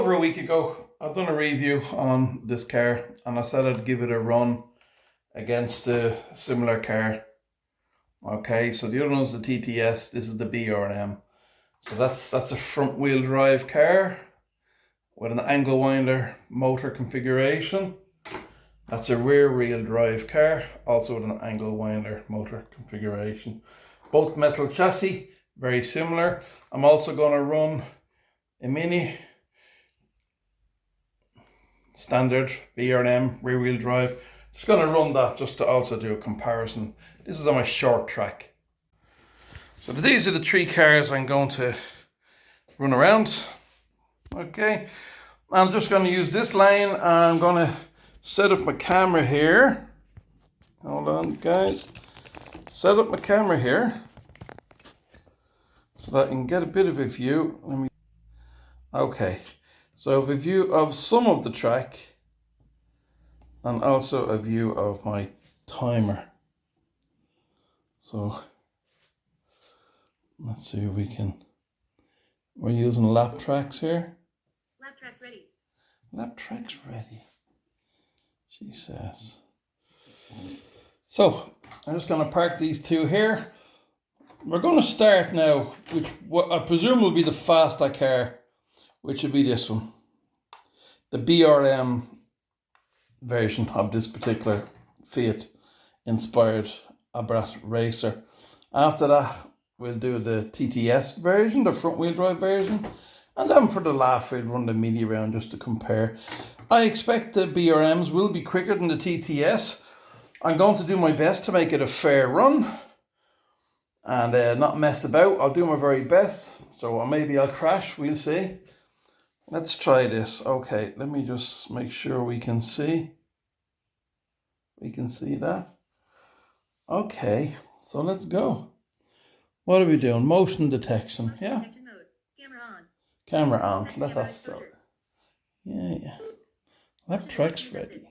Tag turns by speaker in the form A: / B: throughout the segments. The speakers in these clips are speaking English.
A: over a week ago, I've done a review on this car and I said I'd give it a run against a similar car. Okay, so the other one's the TTS, this is the BRM. So that's a front wheel drive car with an angle winder motor configuration. That's a rear wheel drive car, also with an angle winder motor configuration. Both metal chassis, very similar. I'm also going to run a Mini standard BRM rear wheel drive. Just going to run that just to also do a comparison. This is on my short track. So these are the three cars I'm going to run around. Okay, I'm just going to use this lane and I'm going to set up my camera here. Hold on guys. Set up my camera here so that I can get a bit of a view. Okay, so I have a view of some of the track and also a view of my timer. So let's see if we can. We're using lap tracks here.
B: Lap tracks ready.
A: Lap tracks ready, she says. So I'm just going to park these two here. We're going to start now with what I presume will be the faster car, which will be this one, the BRM version of this particular Fiat inspired Abarth racer. After that we'll do the TTS version, the front wheel drive version, and then for the laugh we'll run the Mini around just to compare. I expect the BRMs will be quicker than the TTS. I'm going to do my best to make it a fair run and not mess about. I'll do my very best, so maybe I'll crash, we'll see. Let's try this. Okay, let me just make sure we can see. We can see that. Okay, so let's go. What are we doing? Motion detection.
B: Motion
A: Yeah.
B: detection mode. Camera on.
A: Camera on.
B: Set
A: Let
B: camera
A: that start.
B: exposure.
A: Yeah. Lap
B: Motion
A: track's
B: detection adjusted.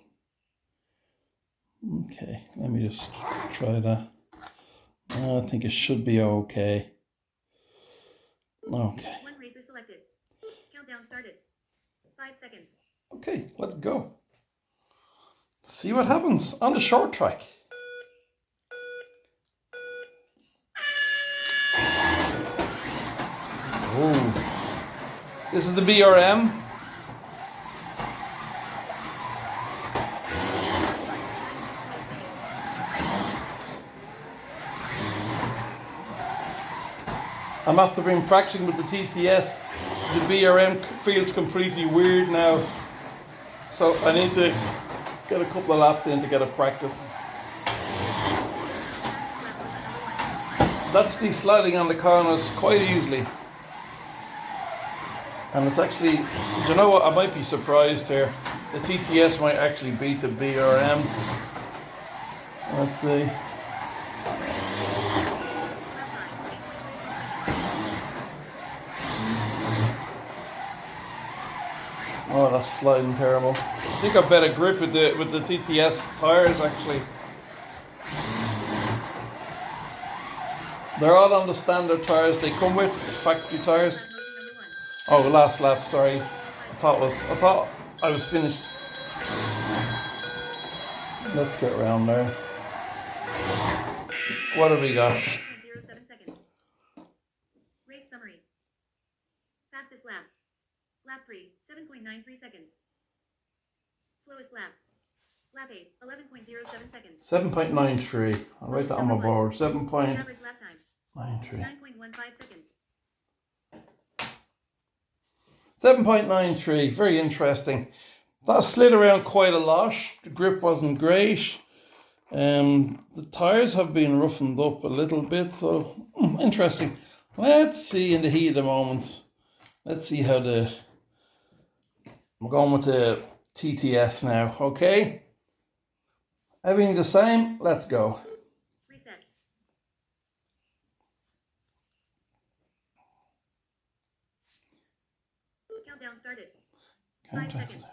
A: ready. Okay, let me just try that. I think it should be okay. Okay.
B: One racer selected. Countdown started. 5 seconds.
A: Okay, let's go. See what happens on the short track. Oh, this is the BRM. I'm after being practicing with the TTS. The BRM feels completely weird now, so I need to get a couple of laps in to get a practice. That's sliding on the corners quite easily. And it's actually, you know what, I might be surprised here. The TTS might actually beat the BRM. Let's see. Oh, that's sliding terrible. I think I've better grip with the TTS tires actually. They're all on the standard tires they come with, factory tires. Oh, last lap, sorry. I thought I was finished. Let's get around there. What have we got?
B: 7 seconds. Race summary. Fastest lap. Lap 3, 7.93 seconds. Slowest lap. Lap 8, 11.07 seconds.
A: 7.93. I'll write that on my board. 7.93.
B: Average lap time. 9.15 seconds.
A: 7.93. Very interesting. That slid around quite a lot. The grip wasn't great. The tires have been roughened up a little bit, so interesting. Let's see in the heat of the moment. Let's see how I'm going with the TTS now, okay? Everything the same, let's go.
B: Reset. Countdown started. 5 seconds.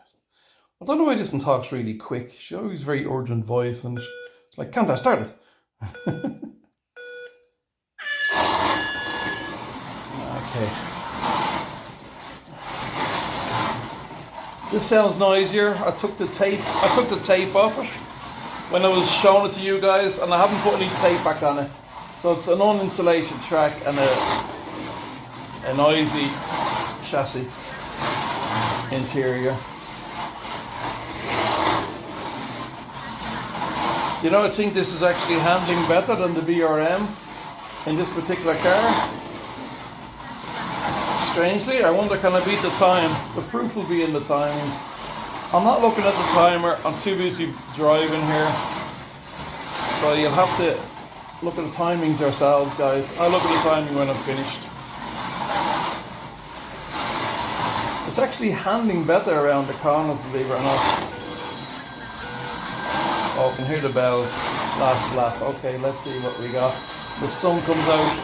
A: I don't know why this one talks really quick. She always very urgent voice and it's like, countdown started. Okay. This sounds noisier. I took the tape off it when I was showing it to you guys, and I haven't put any tape back on it. So it's an uninsulation track and a noisy chassis interior. You know, I think this is actually handling better than the BRM in this particular car. Strangely, I wonder can I beat the time? The proof will be in the timings. I'm not looking at the timer, I'm too busy driving here. So you'll have to look at the timings yourselves, guys. I'll look at the timing when I'm finished. It's actually handling better around the corners, believe it or not. Oh, I can hear the bells. Last lap. Okay, let's see what we got. The sun comes out.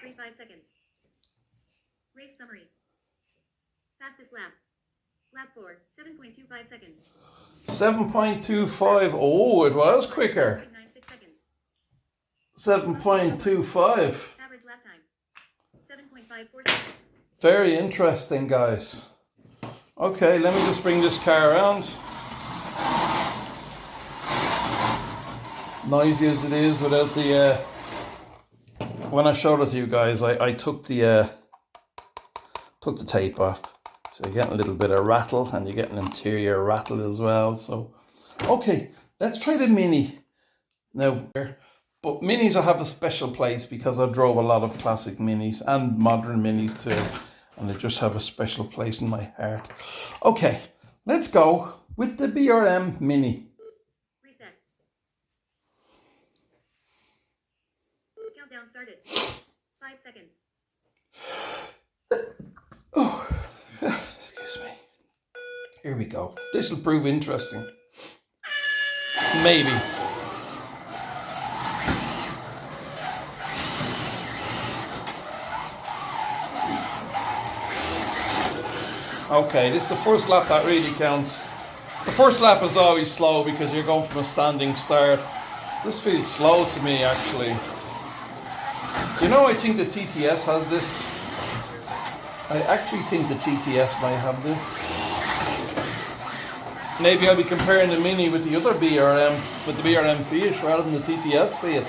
B: 0.35 seconds. Race summary. Fastest lap. Lap 4, 7.25 seconds.
A: 7.25. Oh, it was quicker.
B: 0.96 seconds.
A: 7.25.
B: Average lap time. 7.54 seconds.
A: Very interesting, guys. Okay, let me just bring this car around. Noisy as it is without the when I showed it to you guys, I took the tape off, so you're getting a little bit of rattle and you get an interior rattle as well. So okay, let's try the Mini now. But Minis I have a special place because I drove a lot of classic Minis and modern Minis too, and they just have a special place in my heart. Okay, let's go with the BRM Mini.
B: Countdown started. 5 seconds.
A: Oh, excuse me. Here we go. This will prove interesting. Maybe. Okay, this is the first lap that really counts. The first lap is always slow because you're going from a standing start. This feels slow to me, actually. You know, I think the TTS has this. I actually think the TTS might have this. Maybe I'll be comparing the Mini with the other BRM, with the BRM Fiat rather than the TTS Fiat.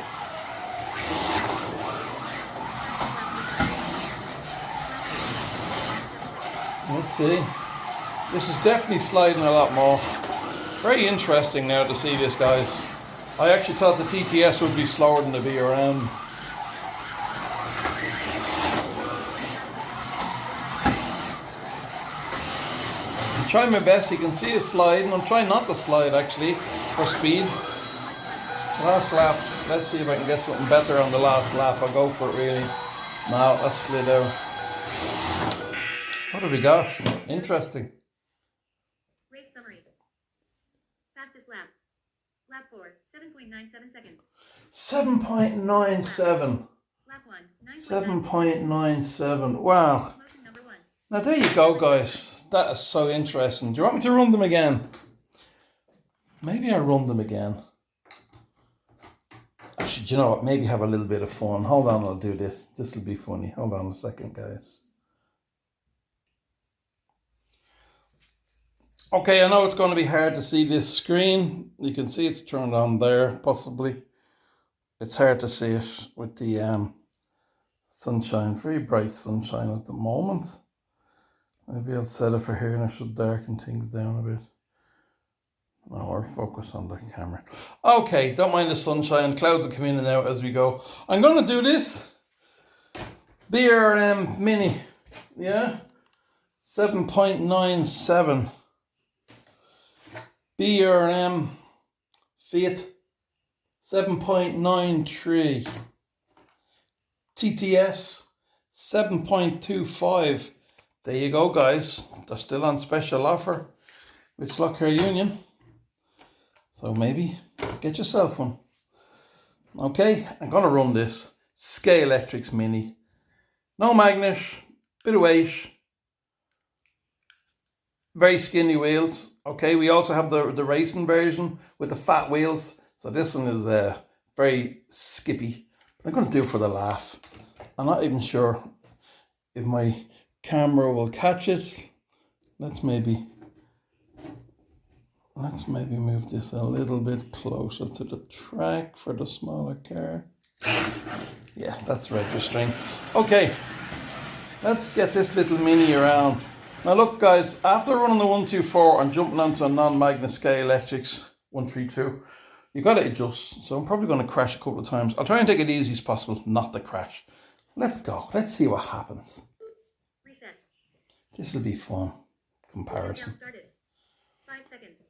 A: Let's see. This is definitely sliding a lot more. Very interesting now to see this, guys. I actually thought the TTS would be slower than the BRM. Try my best. You can see it sliding. I'm trying not to slide actually for speed. Last lap. Let's see if I can get something better on the last lap. I'll go for it really. No, that slid out. What have we got? Interesting.
B: Race summary. Fastest lap. Lap 4, 7.97 seconds.
A: 7.97.
B: Lap 1,
A: 7.97. Wow.
B: Motion number 1.
A: Now there you go, guys. That is so interesting. Do you want me to run them again? Maybe I'll run them again. Actually, do you know what? Maybe have a little bit of fun. Hold on, I'll do this. This will be funny. Hold on a second, guys. Okay, I know it's going to be hard to see this screen. You can see it's turned on there, possibly. It's hard to see it with the sunshine. Very bright sunshine at the moment. Maybe I'll set it for here and I should darken things down a bit. No, or focus on the camera. Okay, don't mind the sunshine. Clouds will come in and out as we go. I'm going to do this. BRM Mini. Yeah. 7.97. BRM Fiat. 7.93. TTS. 7.25. There you go, guys. They're still on special offer with Slotcar Union. So maybe get yourself one. Okay, I'm going to run this Scalextric Mini. No magnet, bit of weight. Very skinny wheels. Okay, we also have the racing version with the fat wheels. So this one is very skippy. But I'm going to do it for the laugh. I'm not even sure if my camera will catch it. let's maybe move this a little bit closer to the track for the smaller car. Yeah, that's registering. Okay, let's get this little Mini around. Now look guys, after running the 124 and jumping onto a non-magnet Scalextric 132, you got to adjust. So I'm probably going to crash a couple of times. I'll try and take it easy as possible, not to crash. Let's go. Let's see what happens.
B: Reset.
A: This will be fun. Comparison.
B: Countdown started. 5 seconds.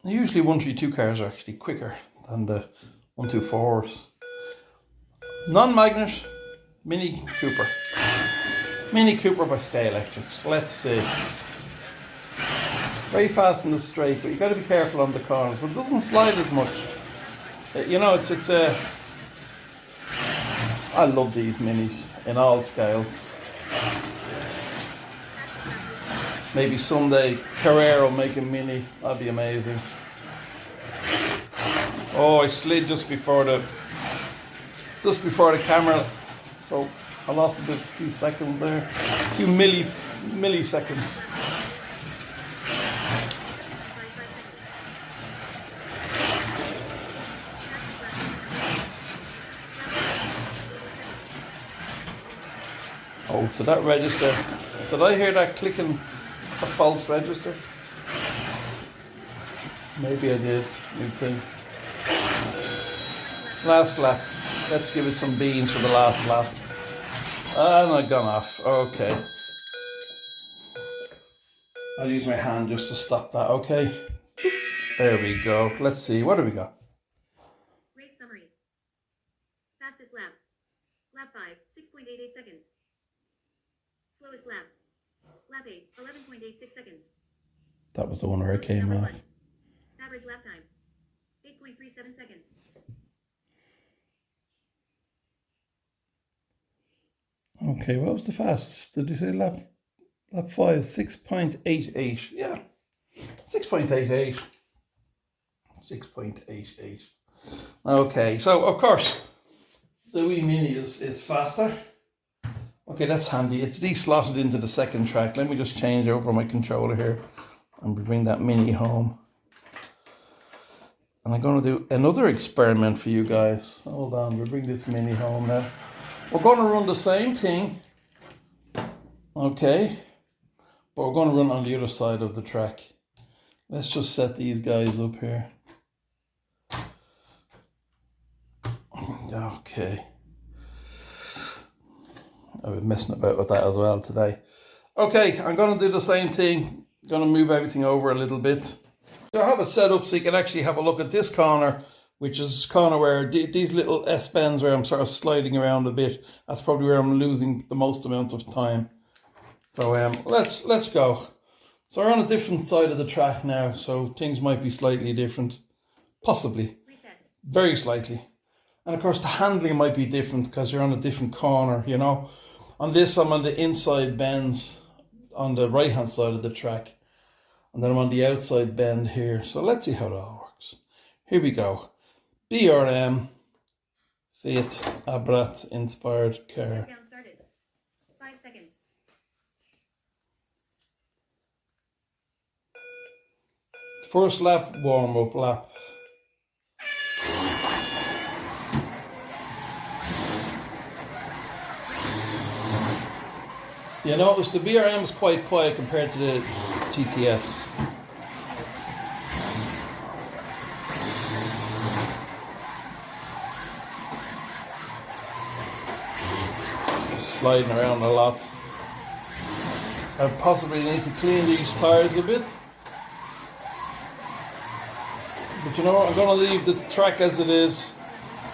A: Usually 132 cars are actually quicker than the 124s. Non-magnet Mini Cooper. Mini Cooper by Scalextric. Let's see. Very fast in the straight, but you got to be careful on the corners. But it doesn't slide as much. You know, it's I love these Minis in all scales. Maybe someday Carrera will make a Mini. That'd be amazing. Oh, I slid just before the camera, so I lost a few seconds there, a few milliseconds. Oh, did that register? Did I hear that clicking? A false register? Maybe I did. We'll see. Last lap. Let's give it some beans for the last lap. And I've gone off. Okay. I'll use my hand just to stop that. Okay. There we go. Let's see. What do we got?
B: Race summary. Fastest lap. Lap 5, 6.88 seconds. Slowest lap. Lap 8, 11.86 seconds.
A: That was the one where I came off.
B: Average lap time, 8.37 seconds.
A: Okay, what was the fastest? Did you say lap 5, 6.88? Yeah, 6.88. 6.88. Okay, so of course, the wee Mini is faster. Okay, that's handy. It's de-slotted into the second track. Let me just change over my controller here and bring that Mini home. And I'm going to do another experiment for you guys. Hold on, we'll bring this Mini home now. We're going to run the same thing. Okay. But we're going to run on the other side of the track. Let's just set these guys up here. Okay. I've been messing about with that as well today. Okay, I'm going to do the same thing. Going to move everything over a little bit. So I have it set up so you can actually have a look at this corner, which is corner where these little S-bends where I'm sort of sliding around a bit. That's probably where I'm losing the most amount of time. So let's go. So we're on a different side of the track now, so things might be slightly different. Possibly.
B: Reset. Very
A: slightly. And of course the handling might be different because you're on a different corner, you know. On this, I'm on the inside bends on the right hand side of the track. And then I'm on the outside bend here. So let's see how that works. Here we go. BRM Fiat Abrat inspired car.
B: Countdown started. 5 seconds.
A: First lap, warm up lap. You notice the BRM is quite quiet compared to the TTS. Sliding around a lot. I possibly need to clean these tires a bit. But you know what, I'm going to leave the track as it is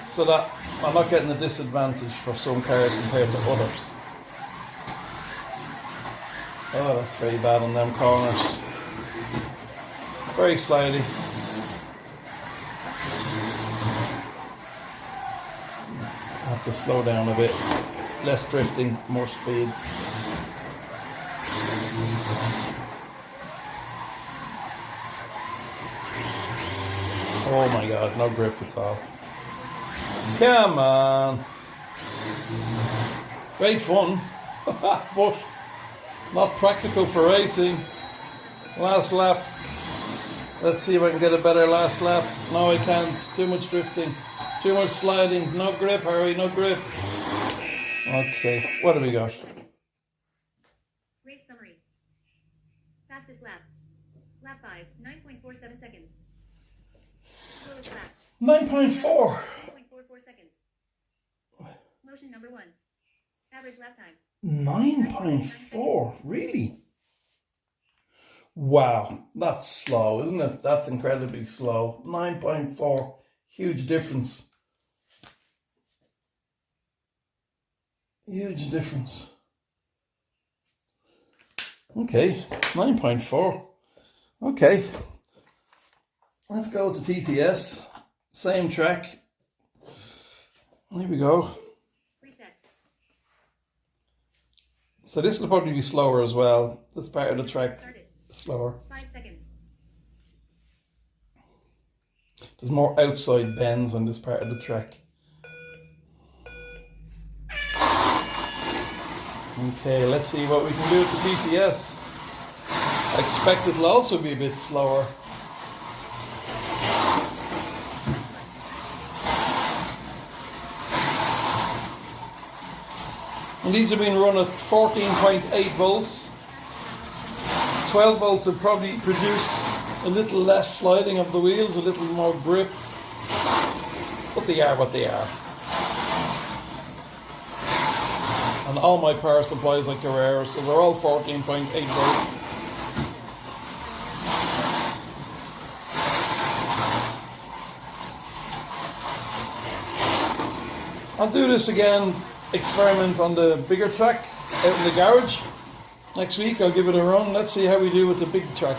A: so that I'm not getting a disadvantage for some cars compared to others. Oh, that's very bad on them corners. Very slidey. I have to slow down a bit. Less drifting, more speed. Oh my god, no grip at all. Come on. Great fun, but not practical for racing. Last lap. Let's see if I can get a better last lap. No, I can't. Too much drifting. Too much sliding. No grip, Harry. No grip. Okay. What have we got?
B: Race summary. Fastest lap. Lap 5, 9.47 seconds. Slowest lap.
A: 9.4.
B: 10.44 seconds. Motion number 1. Average lap time.
A: 9.4. Really? Wow. That's slow, isn't it? That's incredibly slow. 9.4. Huge difference. Huge difference. Okay, 9.4. Okay, let's go to TTS. Same track. Here we go.
B: Reset.
A: So this will probably be slower as well. This part of the track slower.
B: 5 seconds.
A: There's more outside bends on this part of the track. Okay, let's see what we can do with the TTS. I expect it'll also be a bit slower. And these have been run at 14.8 volts. 12 volts would probably produce a little less sliding of the wheels, a little more grip. But they are what they are. And all my power supplies are Carrera, so they're all 14.8 volts. I'll do this again, experiment on the bigger track out in the garage. Next week I'll give it a run. Let's see how we do with the big track.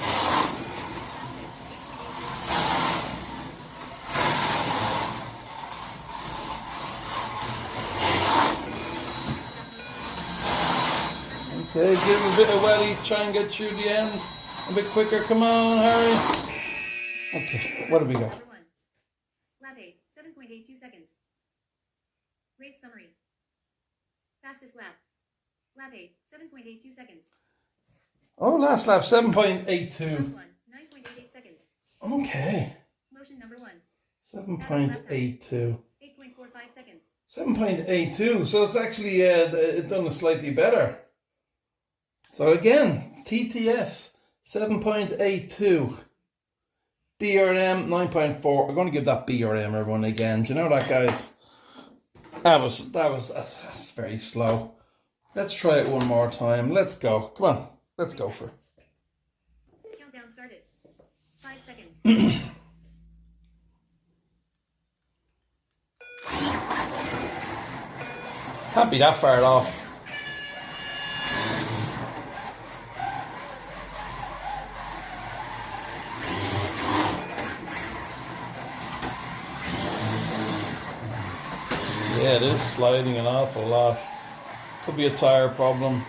A: Okay, give it a bit of welly, try and get through the end a bit quicker. Come on, Harry. Okay, what have we got?
B: Number 1. Lap 8, 7.82 seconds. Race summary. Fastest lap. Lap 8, 7.82 seconds.
A: Oh, last lap, 7.82.
B: Lap 1, 9.88 seconds.
A: Okay.
B: Motion number 1.
A: 7.82.
B: 8.45 seconds.
A: 7.82. So it's actually done a slightly better. So again, TTS 7.82. BRM 9.4. I'm going to give that BRM everyone again. Do you know that, guys? That's very slow. Let's try it one more time. Let's go. Come on. Let's go for it.
B: Countdown started. 5 seconds.
A: Can't be that far off. Yeah, it is sliding an awful lot. Could be a tire problem.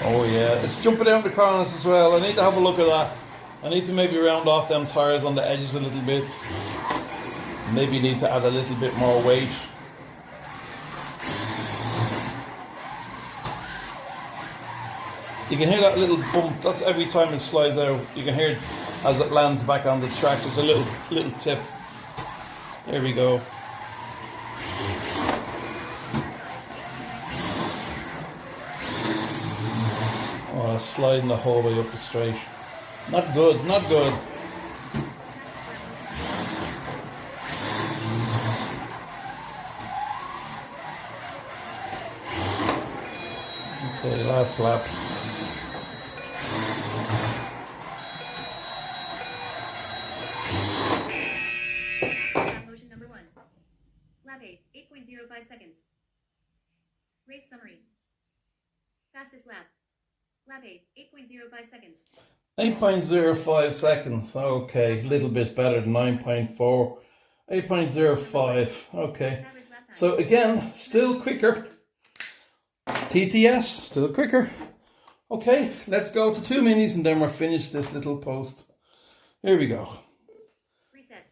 A: Oh yeah, it's jumping down the corners as well. I need to have a look at that. I need to maybe round off them tires on the edges a little bit. Maybe need to add a little bit more weight. You can hear that little bump. That's every time it slides out. You can hear it as it lands back on the track. There's a little tip. There we go. Oh, it's sliding the whole way up the straight. Not good, not good. Okay, last lap.
B: Motion number 1. Lap 8, 8.05 seconds. Race summary. Fastest lap. Lap 8, 8.05 seconds.
A: 8.05 seconds. Okay, a little bit better than 9.4. 8.05. Okay. So again, still quicker. TTS, still quicker. Okay, let's go to 2 minis and then we're finished this little post. Here we go.
B: Reset.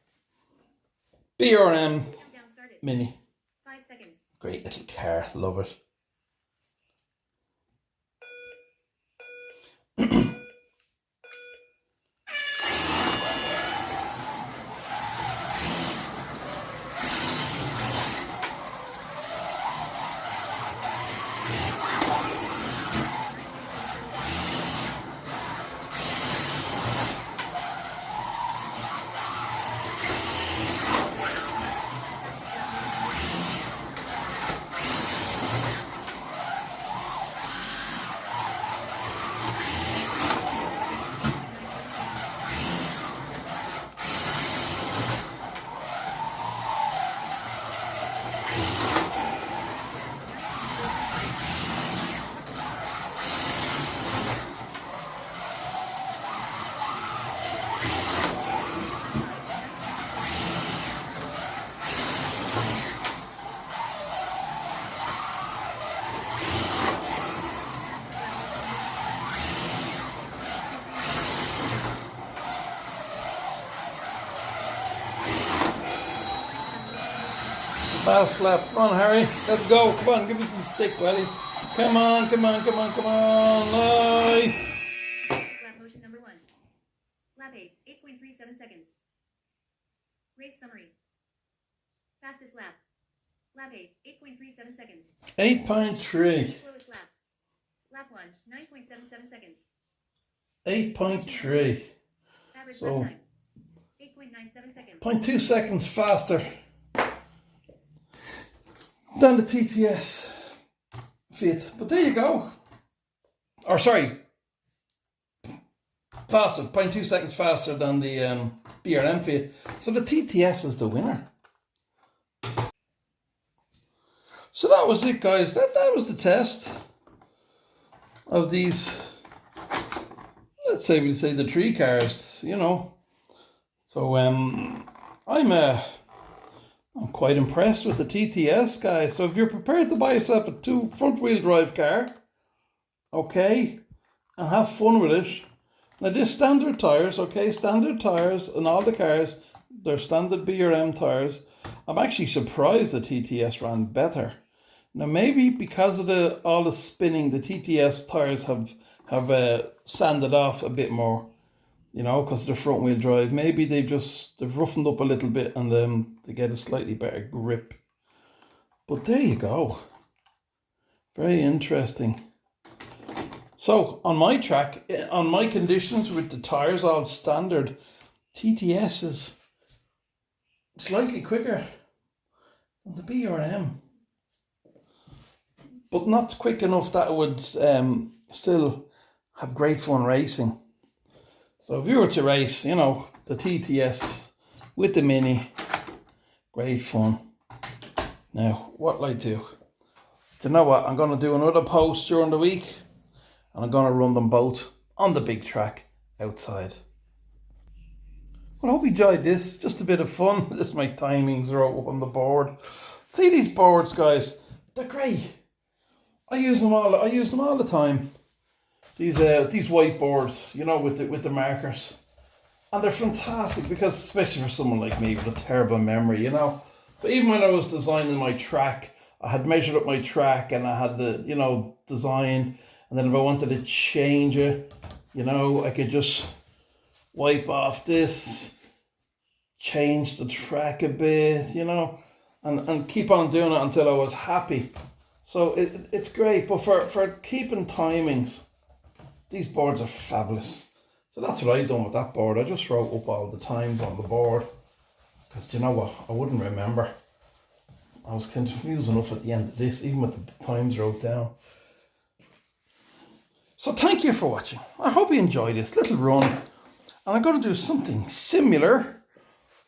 A: BRM
B: Countdown started.
A: Mini.
B: 5 seconds.
A: Great little car, love it. Fast lap. Come on, Harry. Let's go. Come on, give me some stick, buddy. Come on, come on, come on, come on. Live.
B: Lap motion number 1. Lap 8, 8.37 seconds. Race summary. Fastest lap. Lap 8, 8.37 seconds.
A: 8.3.
B: Slowest lap. Lap 1, 9.77 seconds.
A: 8.3.
B: Average
A: So,
B: lap time. 8.97 seconds.
A: 0.2 seconds faster than the TTS Fit. But there you go. Or sorry, faster, 0.2 seconds faster than the BRM Fit. So the TTS is the winner. So that was it, guys. That was the test of these, let's say we'll say the 3 cars, you know. So I'm quite impressed with the TTS, guys. So if you're prepared to buy yourself a 2 front-wheel drive car, okay, and have fun with it. Now this standard tires, okay, standard tires in all the cars, they're standard BRM tires. I'm actually surprised the TTS ran better. Now maybe because of all the spinning, the TTS tires have sanded off a bit more. You know, because of the front wheel drive. Maybe they've roughened up a little bit and they get a slightly better grip. But there you go. Very interesting. So on my track, on my conditions with the tires all standard, TTS is slightly quicker than the BRM. But not quick enough that it would still have great fun racing. So if you were to race, you know, the TTS with the Mini, great fun. Now, what will I do? Do you know what? I'm going to do another post during the week and I'm going to run them both on the big track outside. Well, I hope you enjoyed this. Just a bit of fun. Just my timings are up on the board. See these boards, guys? They're great. I use them all the time. These whiteboards, you know, with the markers, and they're fantastic because, especially for someone like me with a terrible memory, you know. But even when I was designing my track, I had measured up my track and I had the, you know, design, and then if I wanted to change it, you know, I could just wipe off this, change the track a bit, you know, and keep on doing it until I was happy. So it's great, but for keeping timings, these boards are fabulous. So that's what I done with that board. I just wrote up all the times on the board. Because you know what? I wouldn't remember. I was confused enough at the end of this, even with the times wrote down. So thank you for watching. I hope you enjoyed this little run. And I'm going to do something similar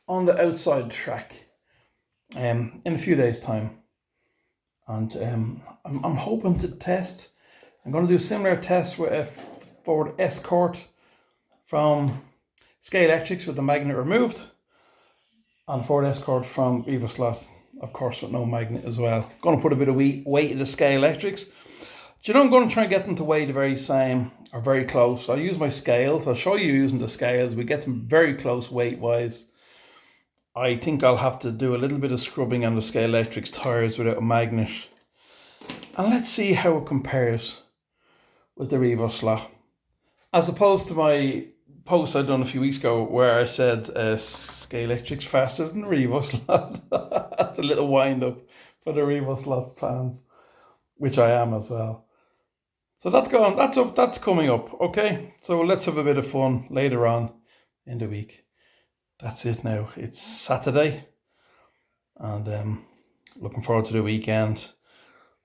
A: on the outside track in a few days' time. And I'm hoping to test. I'm going to do a similar test with a Ford Escort from Scalextric with the magnet removed, and Ford Escort from Slot, of course, with no magnet as well. Going to put a bit of weight in the Scalextrics. Do you know I'm going to try and get them to weigh the very same or very close? I'll use my scales. I'll show you using the scales. We get them very close weight wise. I think I'll have to do a little bit of scrubbing on the Scalextric's tyres without a magnet. And let's see how it compares with the Revo slot. As opposed to my post I'd done a few weeks ago where I said Scalextric's faster than the Revo slot. That's a little wind up for the Revo slot fans, which I am as well. So that's going, that's coming up, okay? So let's have a bit of fun later on in the week. That's it now. It's Saturday, and looking forward to the weekend.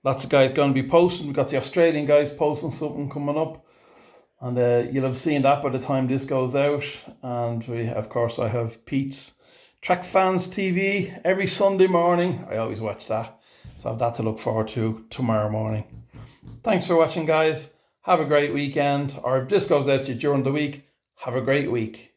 A: Lots of guys going to be posting. We've got the Australian guys posting something coming up, and you'll have seen that by the time this goes out. And we, of course, I have Pete's Track Fans TV every Sunday morning. I always watch that, so I have that to look forward to tomorrow morning. Thanks for watching, guys. Have a great weekend, or if this goes out to you during the week, have a great week.